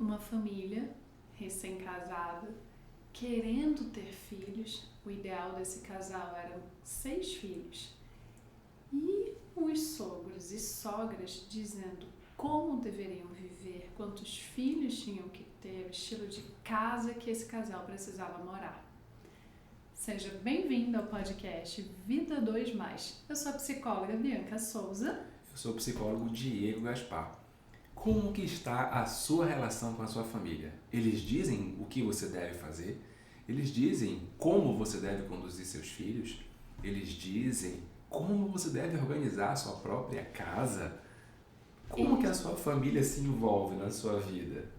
uma família recém-casada, querendo ter filhos. O ideal desse casal eram 6 filhos. E os sogros e sogras dizendo como deveriam viver, quantos filhos tinham que ter, o estilo de casa que esse casal precisava morar. Seja bem-vindo ao podcast Vida 2+. Eu sou a psicóloga Bianca Souza. Eu sou o psicólogo Diego Gaspar. Como que está a sua relação com a sua família? Eles dizem o que você deve fazer? Eles dizem como você deve conduzir seus filhos? Eles dizem como você deve organizar a sua própria casa? Como que a sua família se envolve na sua vida?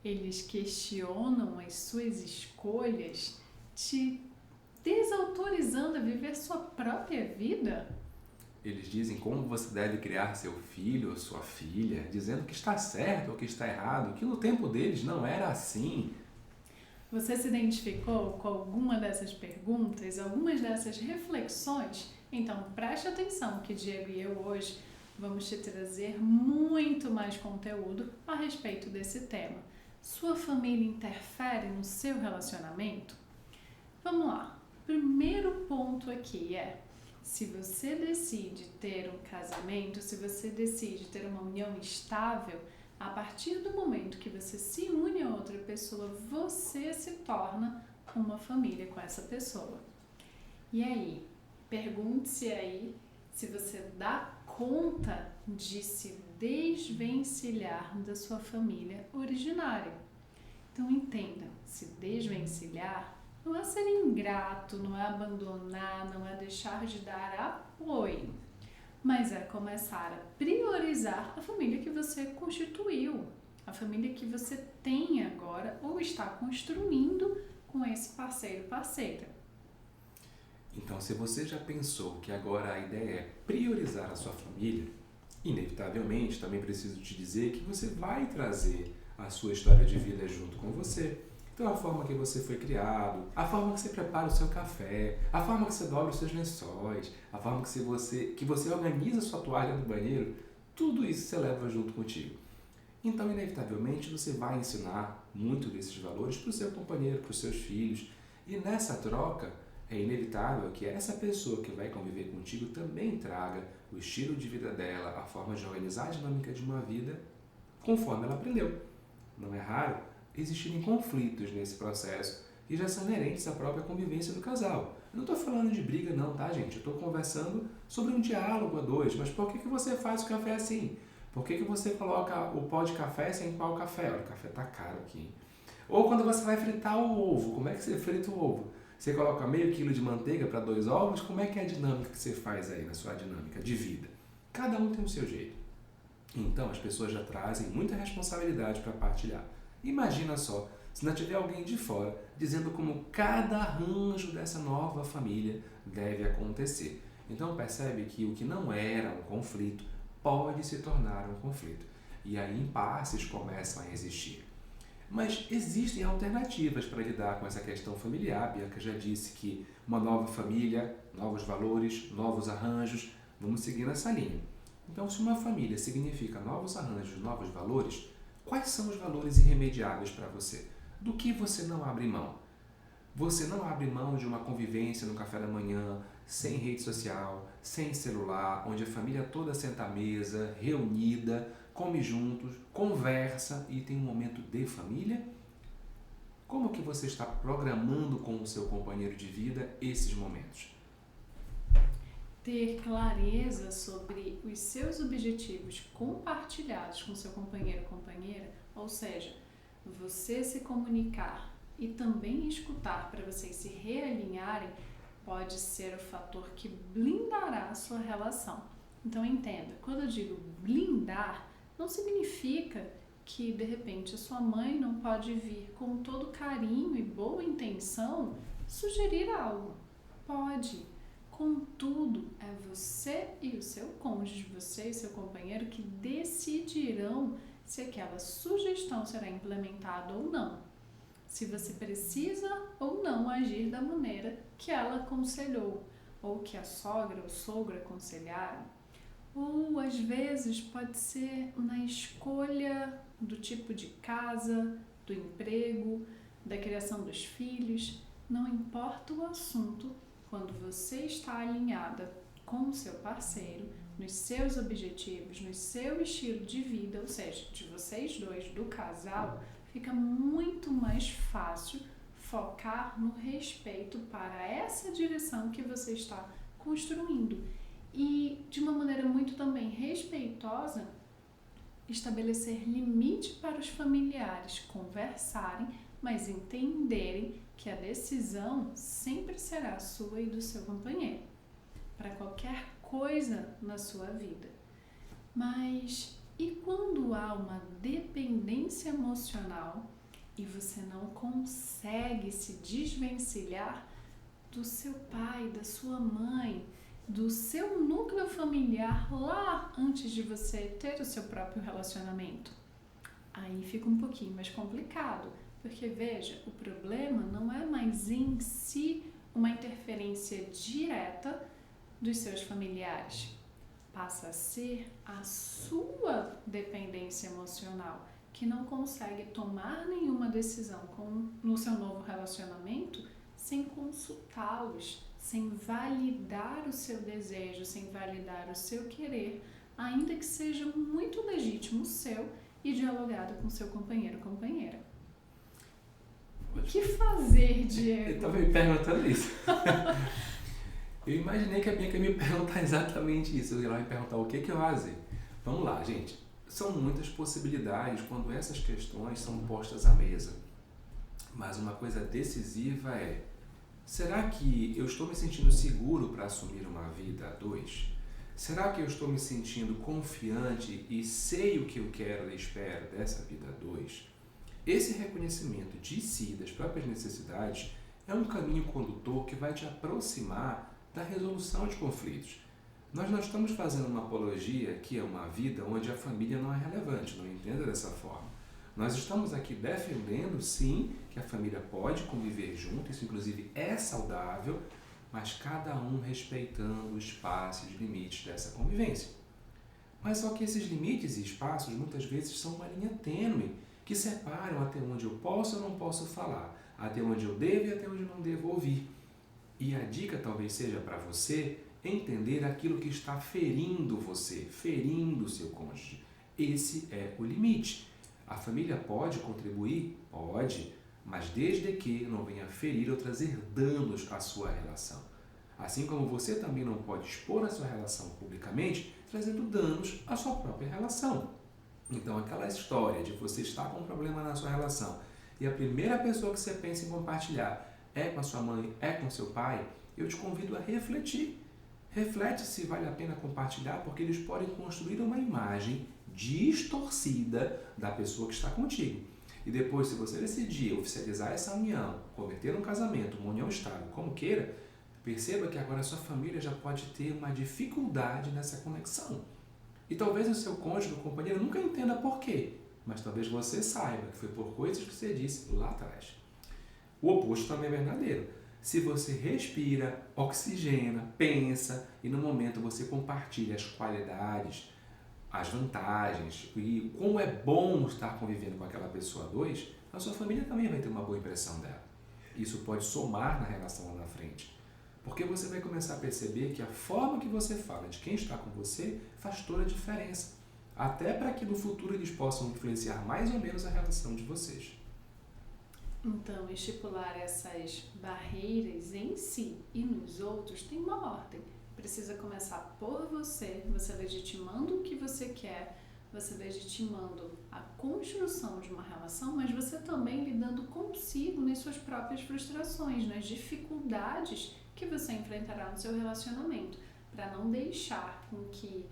Eles questionam as suas escolhas, te desautorizando a viver sua própria vida? Eles dizem como você deve criar seu filho ou sua filha, dizendo que está certo ou que está errado, que no tempo deles não era assim. Você se identificou com alguma dessas perguntas, algumas dessas reflexões? Então preste atenção que Diego e eu hoje vamos te trazer muito mais conteúdo a respeito desse tema. Sua família interfere no seu relacionamento? Vamos lá. Primeiro ponto aqui é: se você decide ter um casamento, se você decide ter uma união estável, a partir do momento que você se une a outra pessoa, você se torna uma família com essa pessoa. E aí, pergunte-se aí se você dá conta de se desvencilhar da sua família originária. Então entenda, se desvencilhar não é ser ingrato, não é abandonar, não é deixar de dar apoio, mas é começar a priorizar a família que você constituiu, a família que você tem agora ou está construindo com esse parceiro, parceira. Então, se você já pensou que agora a ideia é priorizar a sua família, inevitavelmente também preciso te dizer que você vai trazer a sua história de vida junto com você. Então, a forma que você foi criado, a forma que você prepara o seu café, a forma que você dobra os seus lençóis, a forma que você organiza a sua toalha no banheiro, tudo isso você leva junto contigo. Então, inevitavelmente, você vai ensinar muito desses valores para o seu companheiro, para os seus filhos. E nessa troca, é inevitável que essa pessoa que vai conviver contigo também traga o estilo de vida dela, a forma de organizar a dinâmica de uma vida conforme ela aprendeu. Não é raro existirem conflitos nesse processo que já são inerentes à própria convivência do casal. Eu não estou falando de briga não, tá, gente? Eu estou conversando sobre um diálogo a dois. Mas por que você faz o café assim? Por que você coloca o pó de café sem qual café? Olha, o café tá caro aqui, hein? Ou quando você vai fritar o ovo, como é que você frita o ovo? Você coloca meio quilo de manteiga para 2 ovos? Como é que é a dinâmica que você faz aí na sua dinâmica de vida? Cada um tem o seu jeito. Então, as pessoas já trazem muita responsabilidade para partilhar. Imagina só, se não tiver alguém de fora dizendo como cada arranjo dessa nova família deve acontecer. Então, percebe que o que não era um conflito pode se tornar um conflito. E aí, impasses começam a existir. Mas existem alternativas para lidar com essa questão familiar. Bianca já disse que uma nova família, novos valores, novos arranjos, vamos seguir nessa linha. Então, se uma família significa novos arranjos, novos valores, quais são os valores irremediáveis para você? Do que você não abre mão? Você não abre mão de uma convivência no café da manhã, sem rede social, sem celular, onde a família toda senta à mesa, reunida, come juntos, conversa e tem um momento de família? Como que você está programando com o seu companheiro de vida esses momentos? Ter clareza sobre os seus objetivos compartilhados com seu companheiro ou companheira, ou seja, você se comunicar e também escutar para vocês se realinharem, pode ser o fator que blindará a sua relação. Então entenda, quando eu digo blindar, não significa que de repente a sua mãe não pode vir com todo carinho e boa intenção sugerir algo. Pode. Contudo, é você e o seu cônjuge, você e seu companheiro que decidirão se aquela sugestão será implementada ou não. Se você precisa ou não agir da maneira que ela aconselhou, ou que a sogra ou sogro aconselharam. Ou às vezes pode ser na escolha do tipo de casa, do emprego, da criação dos filhos, não importa o assunto, quando você está alinhada com o seu parceiro, nos seus objetivos, no seu estilo de vida, ou seja, de vocês dois, do casal, fica muito mais fácil focar no respeito para essa direção que você está construindo. E, de uma maneira muito também respeitosa, estabelecer limite para os familiares conversarem, mas entenderem que a decisão sempre será sua e do seu companheiro, para qualquer coisa na sua vida. Mas e quando há uma dependência emocional e você não consegue se desvencilhar do seu pai, da sua mãe, do seu núcleo familiar lá antes de você ter o seu próprio relacionamento? Aí fica um pouquinho mais complicado, porque veja, o problema não é mais em si uma interferência direta dos seus familiares, passa a ser a sua dependência emocional, que não consegue tomar nenhuma decisão no seu novo relacionamento sem consultá-los, sem validar o seu desejo, sem validar o seu querer, ainda que seja muito legítimo o seu e dialogado com seu companheiro ou companheira. O que fazer, Diego? Eu estava me perguntando isso. Eu imaginei que a Bianca ia me perguntar exatamente isso. Ela ia me perguntar o que eu fazer. Vamos lá, gente. São muitas possibilidades quando essas questões são postas à mesa. Mas uma coisa decisiva é: será que eu estou me sentindo seguro para assumir uma vida a dois? Será que eu estou me sentindo confiante e sei o que eu quero e espero dessa vida a dois? Esse reconhecimento de si, das próprias necessidades, é um caminho condutor que vai te aproximar da resolução de conflitos. Nós não estamos fazendo uma apologia que é uma vida onde a família não é relevante, não entenda dessa forma. Nós estamos aqui defendendo, sim, que a família pode conviver junto, isso inclusive é saudável, mas cada um respeitando o espaço e os limites dessa convivência. Mas só que esses limites e espaços muitas vezes são uma linha tênue, que separam até onde eu posso ou não posso falar, até onde eu devo e até onde não devo ouvir. E a dica talvez seja para você entender aquilo que está ferindo você, ferindo o seu cônjuge. Esse é o limite. A família pode contribuir? Pode, mas desde que não venha ferir ou trazer danos à sua relação. Assim como você também não pode expor a sua relação publicamente, trazendo danos à sua própria relação. Então, aquela história de você estar com um problema na sua relação e a primeira pessoa que você pensa em compartilhar é com a sua mãe, é com o seu pai, eu te convido a refletir. Reflete se vale a pena compartilhar, porque eles podem construir uma imagem distorcida da pessoa que está contigo. E depois, se você decidir oficializar essa união, converter um casamento, uma união estável, como queira, perceba que agora a sua família já pode ter uma dificuldade nessa conexão. E talvez o seu cônjuge, o companheiro, nunca entenda por quê, mas talvez você saiba que foi por coisas que você disse lá atrás. O oposto também é verdadeiro. Se você respira, oxigena, pensa e no momento você compartilha as qualidades, as vantagens e como é bom estar convivendo com aquela pessoa a dois, a sua família também vai ter uma boa impressão dela. Isso pode somar na relação lá na frente. Porque você vai começar a perceber que a forma que você fala de quem está com você faz toda a diferença. Até para que no futuro eles possam influenciar mais ou menos a relação de vocês. Então, estipular essas barreiras em si e nos outros tem uma ordem. Precisa começar por você legitimando o que você quer, você legitimando a construção de uma relação, mas você também lidando consigo nas suas próprias frustrações, nas dificuldades que você enfrentará no seu relacionamento, para não deixar com que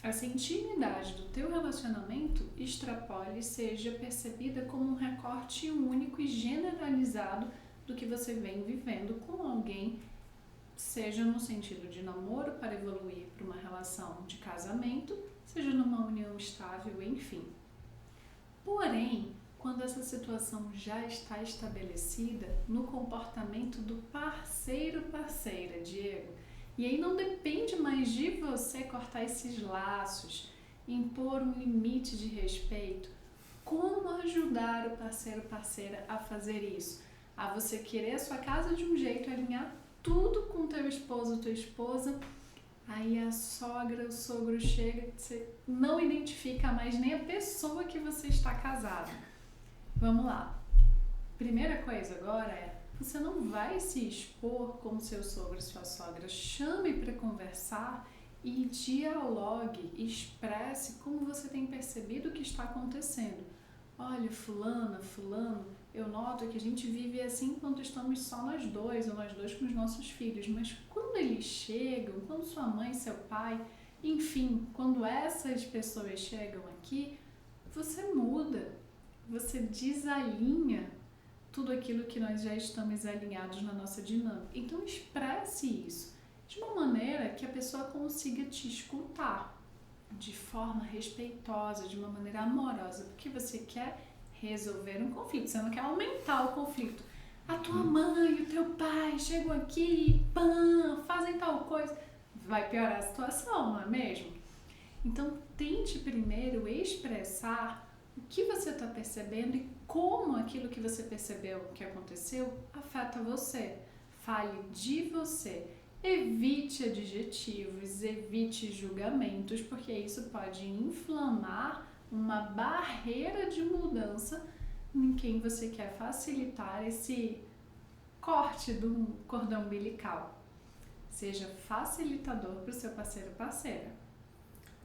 essa intimidade do teu relacionamento extrapole e seja percebida como um recorte único e generalizado do que você vem vivendo com alguém, seja no sentido de namoro para evoluir para uma relação de casamento, seja numa união estável, enfim. Porém, quando essa situação já está estabelecida no comportamento do parceiro-parceira, Diego, e aí não depende mais de você cortar esses laços, impor um limite de respeito. Como ajudar o parceiro ou parceira a fazer isso? A você querer a sua casa de um jeito, alinhar tudo com teu esposo, tua esposa, aí a sogra, o sogro chega, você não identifica mais nem a pessoa que você está casado. Vamos lá. Primeira coisa agora é, você não vai se expor com seu sogro e sua sogra. Chame para conversar e dialogue, expresse como você tem percebido o que está acontecendo. Olha, fulano, eu noto que a gente vive assim quando estamos só nós dois, ou nós dois com os nossos filhos, mas quando eles chegam, quando sua mãe, seu pai, enfim, quando essas pessoas chegam aqui, você muda, você desalinha tudo aquilo que nós já estamos alinhados na nossa dinâmica. Então expresse isso de uma maneira que a pessoa consiga te escutar de forma respeitosa, de uma maneira amorosa, porque você quer resolver um conflito, você não quer aumentar o conflito. A tua mãe, o teu pai chegam aqui, fazem tal coisa, vai piorar a situação, não é mesmo? Então tente primeiro expressar o que você está percebendo e como aquilo que você percebeu que aconteceu afeta você. Fale de você. Evite adjetivos, evite julgamentos, porque isso pode inflamar uma barreira de mudança em quem você quer facilitar esse corte do cordão umbilical. Seja facilitador para o seu parceiro ou parceira.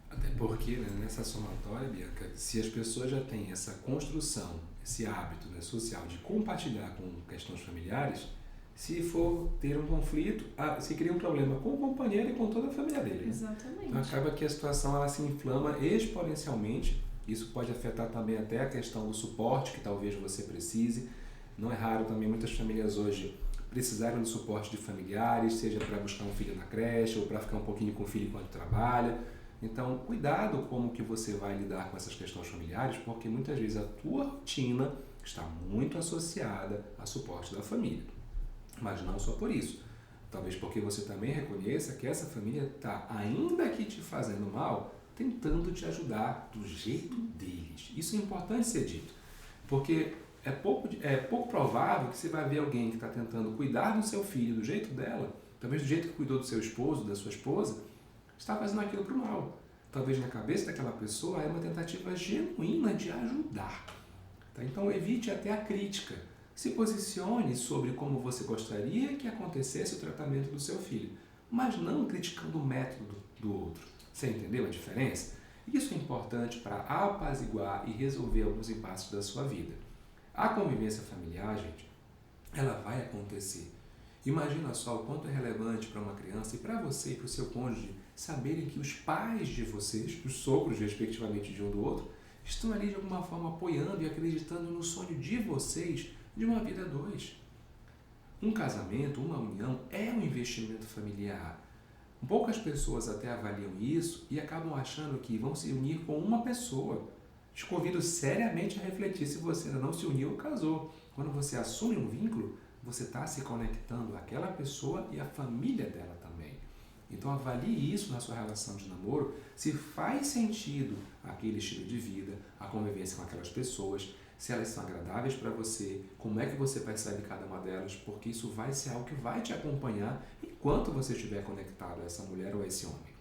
Até porque, né, nessa somatória, Bianca, se as pessoas já têm essa construção, esse hábito, né, social de compartilhar com questões familiares, se for ter um conflito, se cria um problema com o companheiro e com toda a família dele. Né? Exatamente. Então acaba que a situação ela se inflama exponencialmente. Isso pode afetar também até a questão do suporte que talvez você precise. Não é raro também muitas famílias hoje precisarem do suporte de familiares, seja para buscar um filho na creche ou para ficar um pouquinho com o filho enquanto trabalha. Então, cuidado como que você vai lidar com essas questões familiares, porque muitas vezes a tua rotina está muito associada ao suporte da família. Mas não só por isso. Talvez porque você também reconheça que essa família está, ainda que te fazendo mal, tentando te ajudar do jeito deles. Isso é importante ser dito. Porque é pouco provável que você vai ver alguém que está tentando cuidar do seu filho do jeito dela, talvez do jeito que cuidou do seu esposo, da sua esposa, está fazendo aquilo para o mal. Talvez na cabeça daquela pessoa é uma tentativa genuína de ajudar. Tá? Então evite até a crítica. Se posicione sobre como você gostaria que acontecesse o tratamento do seu filho, mas não criticando o método do outro. Você entendeu a diferença? Isso é importante para apaziguar e resolver alguns impasses da sua vida. A convivência familiar, gente, ela vai acontecer. Imagina só o quanto é relevante para uma criança e para você e para o seu cônjuge saberem que os pais de vocês, os sogros respectivamente de um do outro, estão ali de alguma forma apoiando e acreditando no sonho de vocês de uma vida a dois. Um casamento, uma união é um investimento familiar. Poucas pessoas até avaliam isso e acabam achando que vão se unir com uma pessoa. Te convido seriamente a refletir se você ainda não se uniu ou casou. Quando você assume um vínculo, você está se conectando àquela pessoa e à família dela também. Então avalie isso na sua relação de namoro, se faz sentido aquele estilo de vida, a convivência com aquelas pessoas, se elas são agradáveis para você, como é que você percebe cada uma delas, porque isso vai ser algo que vai te acompanhar enquanto você estiver conectado a essa mulher ou a esse homem.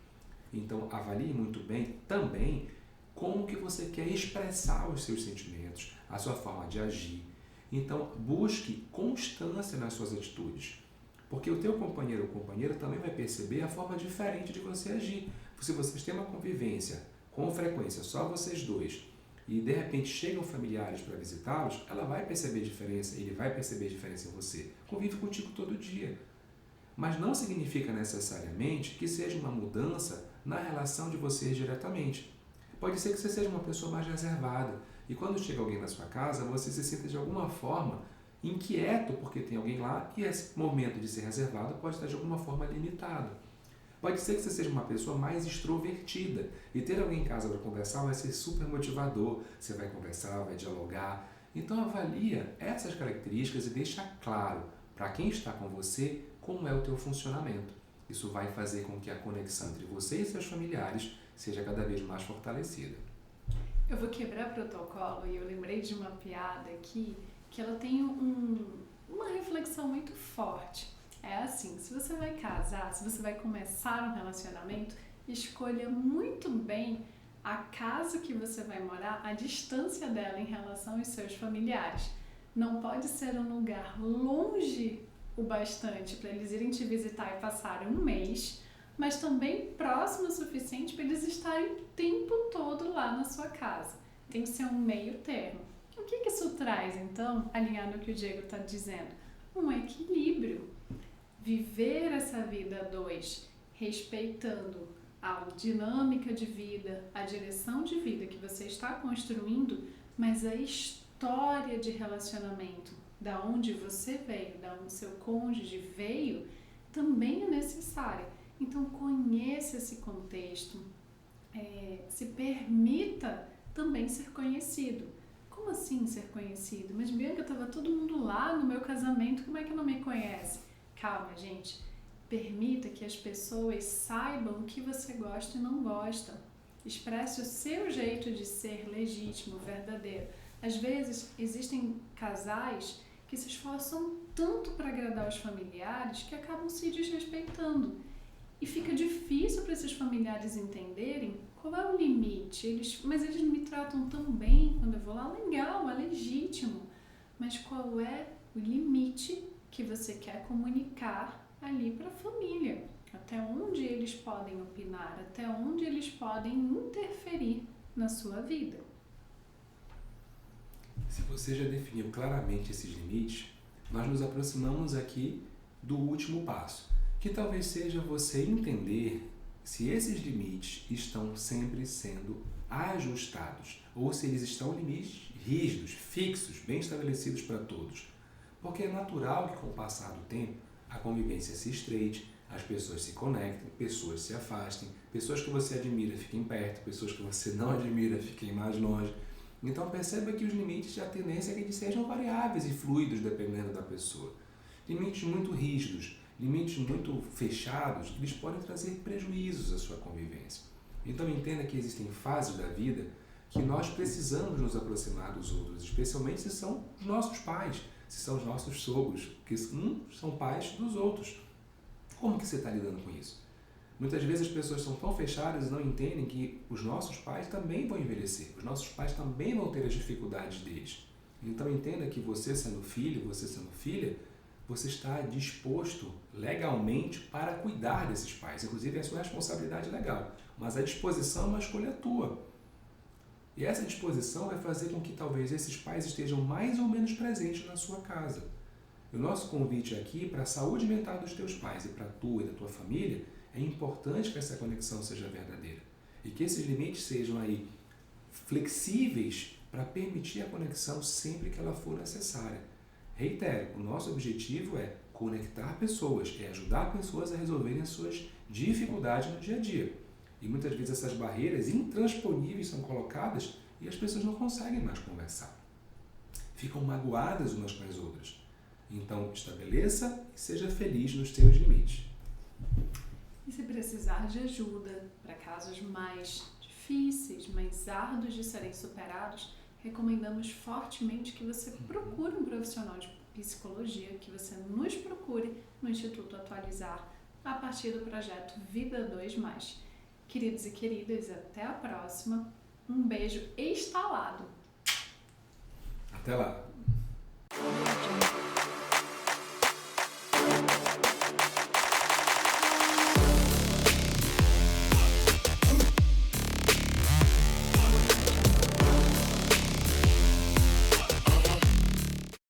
Então avalie muito bem também como que você quer expressar os seus sentimentos, a sua forma de agir. Então busque constância nas suas atitudes, porque o teu companheiro ou companheira também vai perceber a forma diferente de você agir. Se vocês têm uma convivência com frequência, só vocês dois, e de repente chegam familiares para visitá-los, ela vai perceber diferença, ele vai perceber diferença em você. Convive contigo todo dia. Mas não significa necessariamente que seja uma mudança na relação de vocês diretamente. Pode ser que você seja uma pessoa mais reservada e quando chega alguém na sua casa, você se sinta de alguma forma inquieto porque tem alguém lá e esse momento de ser reservado pode estar de alguma forma limitado. Pode ser que você seja uma pessoa mais extrovertida e ter alguém em casa para conversar vai ser super motivador. Você vai conversar, vai dialogar. Então avalia essas características e deixa claro para quem está com você como é o teu funcionamento. Isso vai fazer com que a conexão entre você e seus familiares seja cada vez mais fortalecida. Eu vou quebrar protocolo e eu lembrei de uma piada aqui que ela tem uma reflexão muito forte. É assim, se você vai casar, se você vai começar um relacionamento, escolha muito bem a casa que você vai morar, a distância dela em relação aos seus familiares. Não pode ser um lugar longe o bastante para eles irem te visitar e passar um mês, mas também próximo o suficiente para eles estarem o tempo todo lá na sua casa. Tem que ser um meio termo. O que isso traz, então, alinhado ao que o Diego está dizendo? Um equilíbrio. Viver essa vida a dois, respeitando a dinâmica de vida, a direção de vida que você está construindo, mas a história de relacionamento, da onde você veio, da onde seu cônjuge veio, também é necessária. Então, conheça esse contexto, se permita também ser conhecido. Como assim ser conhecido? Mas Bianca, estava todo mundo lá no meu casamento, como é que não me conhece? Calma, gente. Permita que as pessoas saibam o que você gosta e não gosta. Expresse o seu jeito de ser legítimo, verdadeiro. Às vezes, existem casais que se esforçam tanto para agradar os familiares que acabam se desrespeitando. E fica difícil para esses familiares entenderem qual é o limite. Mas eles me tratam tão bem quando eu vou lá. Legal, é legítimo. Mas qual é o limite que você quer comunicar ali para a família? Até onde eles podem opinar? Até onde eles podem interferir na sua vida? Se você já definiu claramente esses limites, nós nos aproximamos aqui do último passo, que talvez seja você entender se esses limites estão sempre sendo ajustados ou se eles estão limites rígidos, fixos, bem estabelecidos para todos. Porque é natural que com o passar do tempo a convivência se estreite, as pessoas se conectem, pessoas se afastem, pessoas que você admira fiquem perto, pessoas que você não admira fiquem mais longe. Então perceba que os limites, a tendência é que eles sejam variáveis e fluidos dependendo da pessoa. Limites muito rígidos, limites muito fechados, eles podem trazer prejuízos à sua convivência. Então entenda que existem fases da vida que nós precisamos nos aproximar dos outros, especialmente se são os nossos pais, se são os nossos sogros, que são pais dos outros. Como que você está lidando com isso? Muitas vezes as pessoas são tão fechadas e não entendem que os nossos pais também vão envelhecer, os nossos pais também vão ter as dificuldades deles. Então entenda que você sendo filho, você sendo filha, você está disposto legalmente para cuidar desses pais. Inclusive é a sua responsabilidade legal, mas a disposição é uma escolha tua. E essa disposição vai fazer com que talvez esses pais estejam mais ou menos presentes na sua casa. E o nosso convite aqui para a saúde mental dos teus pais e para a tua e da tua família, é importante que essa conexão seja verdadeira. E que esses limites sejam aí flexíveis para permitir a conexão sempre que ela for necessária. Reitero, o nosso objetivo é conectar pessoas, é ajudar pessoas a resolverem as suas dificuldades no dia a dia. E muitas vezes essas barreiras intransponíveis são colocadas e as pessoas não conseguem mais conversar. Ficam magoadas umas com as outras. Então, estabeleça e seja feliz nos seus limites. E se precisar de ajuda para casos mais difíceis, mais árduos de serem superados, recomendamos fortemente que você procure um profissional de psicologia, que você nos procure no Instituto Atualizar, a partir do projeto Vida 2+. Queridos e queridas, até a próxima. Um beijo estalado. Até lá.